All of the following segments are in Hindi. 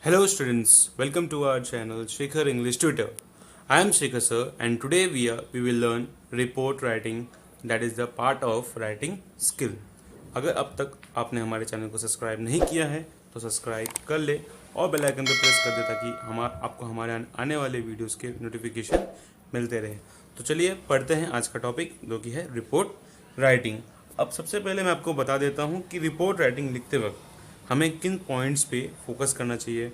Hello students, welcome to our channel Shekhar English Tutor. I am Shekhar sir and today we will learn report writing, that is the part of writing skill. अगर अब तक आपने हमारे चैनल को सब्सक्राइब नहीं किया है तो सब्सक्राइब कर ले और बेल आइकन पर प्रेस कर दे ताकि आपको हमारे आने वाले वीडियोस के नोटिफिकेशन मिलते रहे। तो चलिए पढ़ते हैं आज का टॉपिक जो कि है रिपोर्ट राइटिंग। अब सबसे पहले मैं आपको बता देता हूँ कि रिपोर्ट राइटिंग लिखते वक्त हमें किन पॉइंट्स पे फोकस करना चाहिए।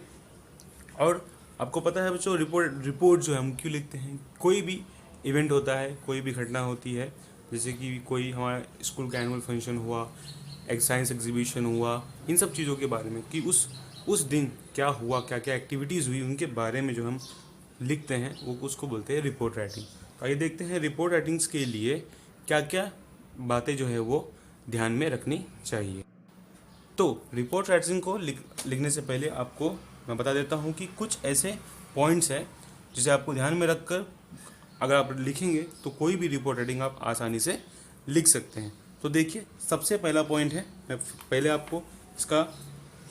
और आपको पता है बच्चों, रिपोर्ट जो है हम क्यों लिखते हैं। कोई भी इवेंट होता है, कोई भी घटना होती है, जैसे कि कोई हमारा स्कूल का एनुअल फंक्शन हुआ, एक साइंस एग्जीबिशन हुआ, इन सब चीज़ों के बारे में कि उस दिन क्या हुआ, क्या क्या एक्टिविटीज़ हुई, उनके बारे में जो हम लिखते हैं वो उसको बोलते हैं रिपोर्ट राइटिंग। तो आइए देखते हैं रिपोर्ट राइटिंग्स के लिए क्या क्या बातें जो है वो ध्यान में रखनी चाहिए। तो रिपोर्ट राइटिंग को लिखने से पहले आपको मैं बता देता हूँ कि कुछ ऐसे पॉइंट्स हैं जिसे आपको ध्यान में रखकर अगर आप लिखेंगे तो कोई भी रिपोर्ट राइटिंग आप आसानी से लिख सकते हैं। तो देखिए, सबसे पहला पॉइंट है, मैं पहले आपको इसका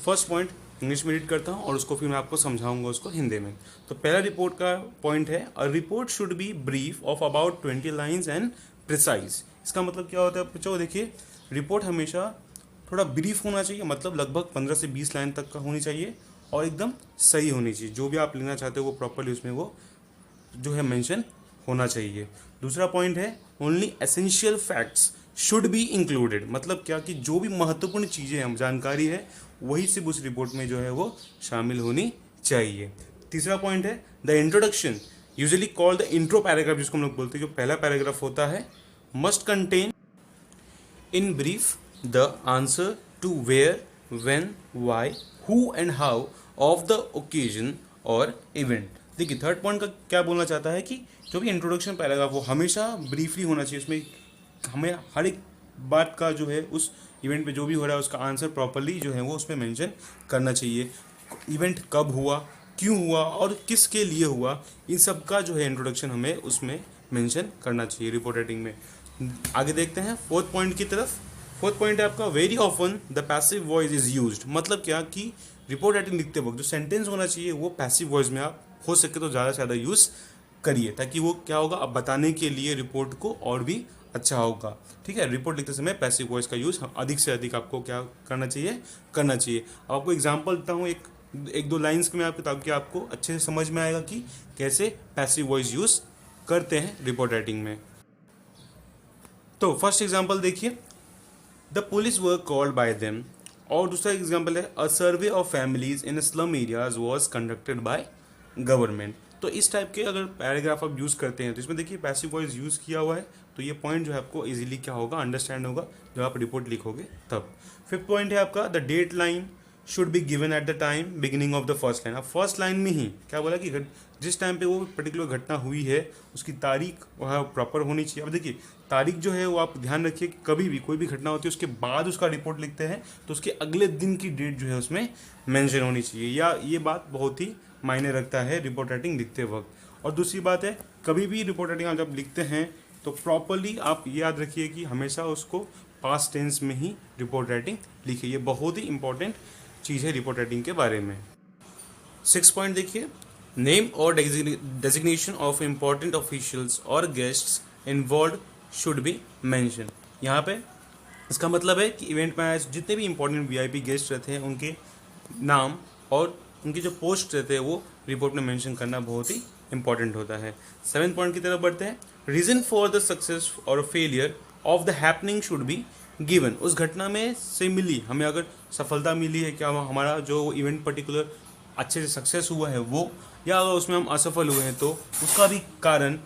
फर्स्ट पॉइंट इंग्लिश में रीड करता हूँ और उसको फिर मैं आपको समझाऊंगा उसको हिंदी में। तो पहला रिपोर्ट का पॉइंट है, a report should be brief of about 20 lines and precise. इसका मतलब क्या होता है बच्चों, देखिए रिपोर्ट हमेशा थोड़ा ब्रीफ होना चाहिए, मतलब लगभग 15 से 20 लाइन तक का होनी चाहिए और एकदम सही होनी चाहिए। जो भी आप लिखना चाहते हो वो प्रॉपरली उसमें वो जो है मेंशन होना चाहिए। दूसरा पॉइंट है, only essential facts should be included. मतलब क्या कि जो भी महत्वपूर्ण चीज़ें हैं, जानकारी है, वही सिर्फ उस रिपोर्ट में जो है वो शामिल होनी चाहिए। तीसरा पॉइंट है, the introduction usually called the intro paragraph, जिसको हम लोग बोलते हैं, जो पहला पैराग्राफ होता है, must contain in brief the answer to where, when, why, who and how of the occasion or event। देखिए थर्ड पॉइंट का क्या बोलना चाहता है कि जो भी इंट्रोडक्शन पैराग्राफ वो हमेशा ब्रीफली होना चाहिए। उसमें हमें हर एक बात का जो है उस इवेंट पे जो भी हो रहा है उसका आंसर प्रॉपरली जो है वो उसमें मेंशन करना चाहिए। इवेंट कब हुआ, क्यों हुआ और किसके लिए हुआ, इन सब का जो है इंट्रोडक्शन हमें उसमें मेंशन करना चाहिए रिपोर्ट राइटिंग में। आगे देखते हैं फोर्थ पॉइंट की तरफ। फोर्थ पॉइंट है आपका, very often the passive voice is used. मतलब क्या कि रिपोर्ट राइटिंग लिखते वक्त जो सेंटेंस होना चाहिए वो पैसिव वॉइस में आप हो सके तो ज़्यादा से ज़्यादा यूज़ करिए, ताकि वो क्या होगा, अब बताने के लिए रिपोर्ट को और भी अच्छा होगा। ठीक है, रिपोर्ट लिखते समय पैसिव वॉइस का यूज़ अधिक से अधिक आपको क्या करना चाहिए, करना चाहिए। अब आपको एग्जाम्पल देता हूँ एक दो लाइन्स में आपको, ताकि आपको अच्छे से समझ में आएगा कि कैसे पैसिव वॉइस यूज़ करते हैं रिपोर्ट राइटिंग में। तो फर्स्ट एग्जाम्पल देखिए, the police were called by them. और दूसरा एग्जाम्पल है, a survey of families in slum areas was conducted by government. तो इस टाइप के अगर पैराग्राफ आप यूज़ करते हैं तो इसमें देखिए पैसिव वॉइस यूज़ किया हुआ है, तो ये पॉइंट जो है आपको इजीली क्या होगा, अंडरस्टैंड होगा जब आप रिपोर्ट लिखोगे तब। फिफ्थ पॉइंट है आपका, the date line should be given at the time beginning of the first line. अब फर्स्ट लाइन में ही क्या बोला कि जिस टाइम पे वो पर्टिकुलर घटना हुई है उसकी तारीख वह प्रॉपर होनी चाहिए। अब देखिए तारीख जो है वो आप ध्यान रखिए कि कभी भी कोई भी घटना होती है उसके बाद उसका रिपोर्ट लिखते हैं तो उसके अगले दिन की डेट जो है उसमें मेंशन होनी चाहिए, या ये बात बहुत ही मायने रखता है रिपोर्ट राइटिंग लिखते वक्त। और दूसरी बात है, कभी भी रिपोर्ट राइटिंग आप जब लिखते हैं तो प्रॉपरली आप ये याद रखिए कि हमेशा उसको पास्ट टेंस में ही रिपोर्ट राइटिंग लिखिए। ये बहुत ही इंपॉर्टेंट चीज़ है रिपोर्ट राइटिंग के बारे में। 6 पॉइंट देखिए, नेम और डेजिग्नेशन ऑफ इम्पॉर्टेंट ऑफिशियल्स और guests involve should be mention. यहाँ पे इसका मतलब है कि इवेंट में जितने भी इंपॉर्टेंट वीआईपी गेस्ट रहते हैं उनके नाम और उनके जो पोस्ट रहते हैं वो रिपोर्ट में मेंशन करना बहुत ही इंपॉर्टेंट होता है। 7 पॉइंट की तरफ बढ़ते हैं, रीज़न फॉर द सक्सेस और failure of the happening should be given. उस घटना में से मिली, हमें अगर सफलता मिली है, क्या हमारा जो इवेंट पर्टिकुलर अच्छे से सक्सेस हुआ है वो, या अगर उसमें हम असफल हुए हैं तो उसका भी कारण,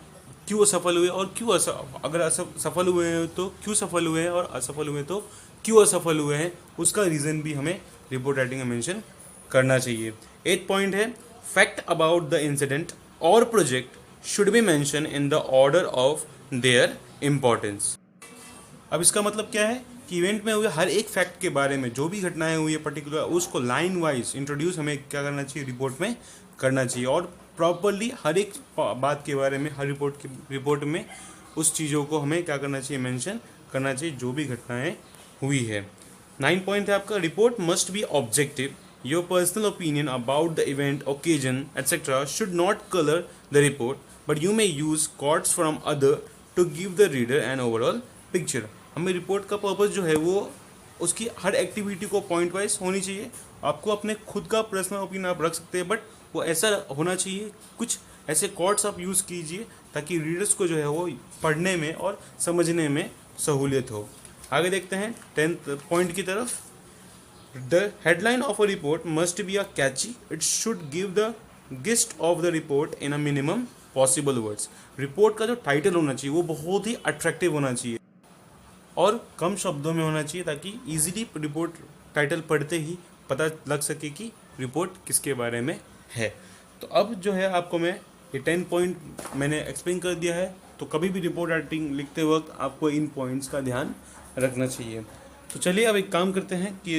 क्यों असफल हुए और क्यों अगर सफल हुए हैं तो क्यों सफल हुए हैं और असफल हुए तो क्यों असफल हुए हैं, उसका रीज़न भी हमें रिपोर्ट राइटिंग में मेंशन करना चाहिए। 8 पॉइंट है, फैक्ट अबाउट द इंसिडेंट और project should be mention in the order of their importance. अब इसका मतलब क्या है कि इवेंट में हुए हर एक फैक्ट के बारे में, जो भी घटनाएं हुई है पर्टिकुलर, उसको लाइन वाइज इंट्रोड्यूस हमें क्या करना चाहिए, रिपोर्ट में करना चाहिए। और प्रॉपरली हर एक बात के बारे में हर रिपोर्ट में उस चीज़ों को हमें क्या करना चाहिए, मेंशन करना चाहिए जो भी घटनाएं हुई है। 9 पॉइंट है आपका, report must be objective your personal opinion about the event, occasion etcetera should not colour the report, but you may use quotes from other to give the reader an overall picture. हमें रिपोर्ट का पर्पज़ जो है वो उसकी हर एक्टिविटी को पॉइंट वाइज होनी चाहिए। आपको अपने खुद का पर्सनल ओपिनियन आप रख सकते हैं, बट वो ऐसा होना चाहिए, कुछ ऐसे कोट्स आप यूज़ कीजिए ताकि रीडर्स को जो है वो पढ़ने में और समझने में सहूलियत हो। आगे देखते हैं 10th पॉइंट की तरफ। The headline of a report must be a catchy, it should give the gist of the report in a minimum possible words. Report का जो टाइटल होना चाहिए वो बहुत ही अट्रैक्टिव होना चाहिए और कम शब्दों में होना चाहिए ताकि इजीली रिपोर्ट टाइटल पढ़ते ही पता लग सके कि रिपोर्ट किसके बारे में है। तो अब जो है आपको मैं ये 10 पॉइंट मैंने एक्सप्लेन कर दिया है, तो कभी भी रिपोर्ट राइटिंग लिखते वक्त आपको इन पॉइंट्स का ध्यान रखना चाहिए। तो चलिए अब एक काम करते हैं कि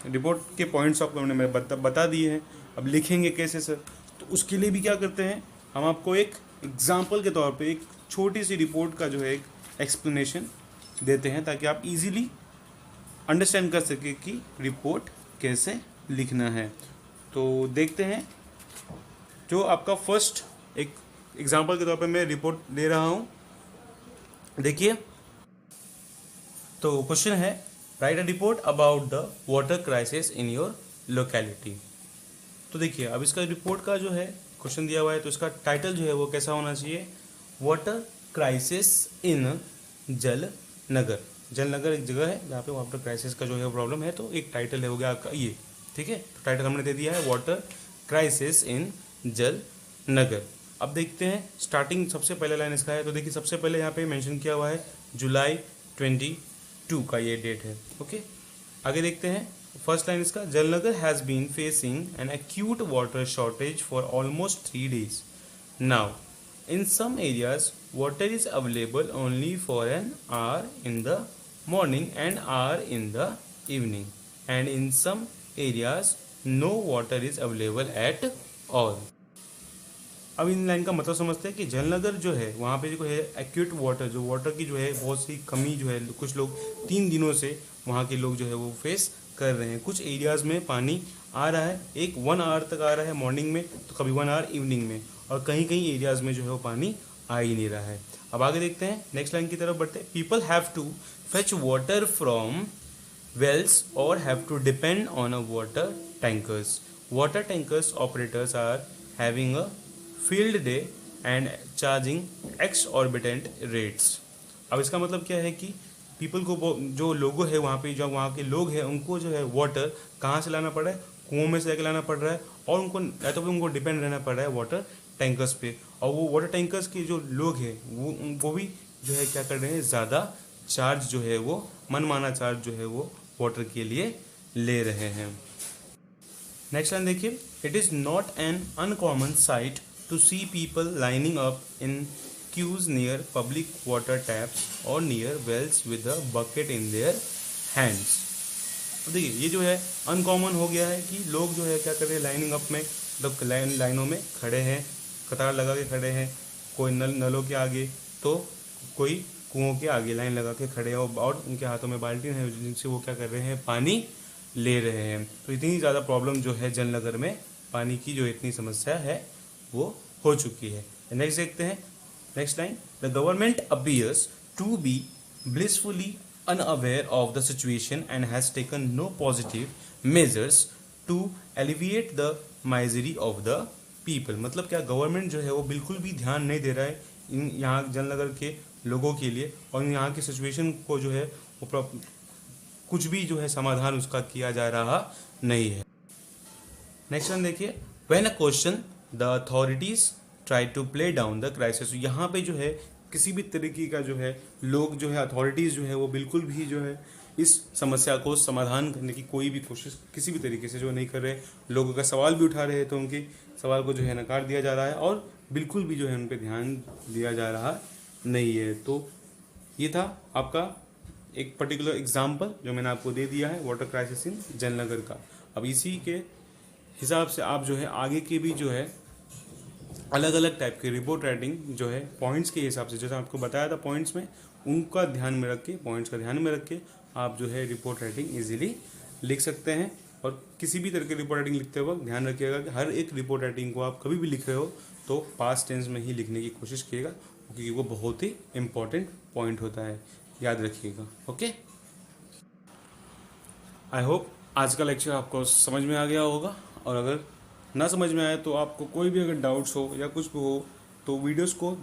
रिपोर्ट के पॉइंट्स आपको मैंने बता दिए हैं, अब लिखेंगे कैसे सर? तो उसके लिए भी क्या करते हैं, हम आपको एक एग्जाम्पल के तौर पर एक छोटी सी रिपोर्ट का जो है एक एक्सप्लेनेशन देते हैं ताकि आप इजीली अंडरस्टैंड कर सके कि रिपोर्ट कैसे लिखना है। तो देखते हैं, जो आपका फर्स्ट एक एग्जांपल के तौर पे मैं रिपोर्ट दे रहा हूँ, देखिए। तो क्वेश्चन है, right a report about the water crisis in your locality. तो देखिए अब इसका रिपोर्ट का जो है क्वेश्चन दिया हुआ है, तो इसका टाइटल जो है वो कैसा होना चाहिए, वाटर क्राइसिस इन जल नगर। जलनगर एक जगह है जहाँ पे वाटर क्राइसिस का जो है प्रॉब्लम है, तो एक टाइटल है हो गया आपका ये, ठीक है। तो टाइटल हमने दे दिया है वाटर क्राइसिस इन जल नगर। अब देखते हैं स्टार्टिंग, सबसे पहले लाइन इसका है, तो देखिए सबसे पहले यहाँ पे मेंशन किया हुआ है जुलाई 22 का ये डेट है, ओके। आगे देखते हैं फर्स्ट लाइन इसका, Jalnagar has been facing an acute water shortage for almost 3 days now. In some areas, water is available only for an hour in the morning and hour in the evening, and in some areas, no water is available at all. अब इन लाइन का मतलब समझते हैं कि जलनगर जो है वहाँ पे जो है एक्यूट वाटर, जो वाटर की जो है बहुत सी कमी जो है कुछ लोग 3 दिनों से वहाँ के लोग जो है वो फेस कर रहे हैं। कुछ एरियाज़ में पानी आ रहा है, एक 1 आवर तक आ रहा है मॉर्निंग में, तो कभी 1 आवर इवनिंग में, और कहीं कहीं एरियाज़ में जो है वो पानी आ ही नहीं रहा है। अब आगे देखते हैं, नेक्स्ट लाइन की तरफ बढ़ते हैं। People have to fetch water from wells or have to depend on a water tankers. Water tankers operators are having a field day and charging exorbitant rates. अब इसका मतलब क्या है कि पीपल को जो लोगों है वहाँ पे, जो वहाँ के लोग हैं उनको जो है वाटर कहाँ से लाना पड़ रहा है, कुओं में से लेकर लाना पड़ रहा है, और उनको या तो फिर उनको डिपेंड रहना पड़ रहा है वाटर टैंकर्स पे, और वो वाटर टैंकर्स के जो लोग हैं वो भी जो है क्या कर रहे हैं, ज़्यादा चार्ज जो है वो मनमाना चार्ज जो है वो वाटर के लिए ले रहे हैं। नेक्स्ट लाइन देखिए, it is not an uncommon sight to see people lining up in queues near public water taps और near wells with a bucket in their hands. तो देखिए ये जो है अनकॉमन हो गया है कि लोग जो है क्या कर रहे हैं, लाइनिंग अप में मतलब लाइनों में खड़े हैं, कतार लगा के खड़े हैं, कोई नलों के आगे तो कोई कुओं के आगे लाइन लगा के खड़े हो, और उनके हाथों में बाल्टी है जिनसे वो क्या कर रहे हैं, पानी ले रहे हैं। तो इतनी ज़्यादा प्रॉब्लम जो है जलनगर में पानी की जो इतनी समस्या है वो हो चुकी है। नेक्स्ट देखते हैं, next line, the government appears to be blissfully unaware of the situation and has taken no positive measures to alleviate the misery of the people. मतलब क्या, गवर्नमेंट जो है वो बिल्कुल भी ध्यान नहीं दे रहा है इन यहाँ जलनगर के लोगों के लिए, और यहाँ की सिचुएशन को जो है वो कुछ भी जो है समाधान उसका किया जा रहा नहीं है। नेक्स्ट वन देखिए, when a question the authorities try to play down the crisis. यहाँ पे जो है किसी भी तरीके का जो है लोग जो है अथॉरिटीज़ जो है वो बिल्कुल भी जो है इस समस्या को समाधान करने की कोई भी कोशिश किसी भी तरीके से जो नहीं कर रहे। लोगों का सवाल भी उठा रहे हैं तो उनके सवाल को जो है नकार दिया जा रहा है और बिल्कुल भी जो है उन पर ध्यान दिया जा रहा नहीं है। तो ये था आपका एक पर्टिकुलर एग्जाम्पल जो मैंने आपको दे दिया है वाटर क्राइसिस इन जलनगर का। अब इसी के हिसाब से आप जो है आगे के भी जो है अलग अलग टाइप के रिपोर्ट राइटिंग जो है पॉइंट्स के हिसाब से, जैसे आपको बताया था पॉइंट्स में, उनका ध्यान में रख के, पॉइंट्स का ध्यान में रख के आप जो है रिपोर्ट राइटिंग इजीली लिख सकते हैं। और किसी भी तरह की रिपोर्ट राइटिंग लिखते वक्त ध्यान रखिएगा कि हर एक रिपोर्ट राइटिंग को आप कभी भी लिख रहे हो तो पास्ट टेंस में ही लिखने की कोशिश कीजिएगा, क्योंकि वो बहुत ही इम्पोर्टेंट पॉइंट होता है, याद रखिएगा। ओके, आई होप आज का लेक्चर आपको समझ में आ गया होगा, और अगर ना समझ में आए तो आपको कोई भी अगर डाउट्स हो या कुछ भी हो तो वीडियोस को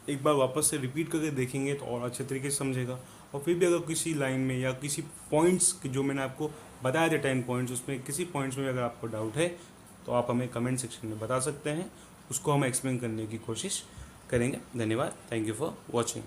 एक बार वापस से रिपीट करके देखेंगे तो और अच्छे तरीके से समझेगा। और फिर भी अगर किसी लाइन में या किसी पॉइंट्स जो मैंने आपको बताया थे 10 पॉइंट्स, उसमें किसी पॉइंट्स में अगर आपको डाउट है तो आप हमें कमेंट सेक्शन में बता सकते हैं, उसको हम एक्सप्लेन करने की कोशिश करेंगे। धन्यवाद, थैंक यू फॉर वॉचिंग।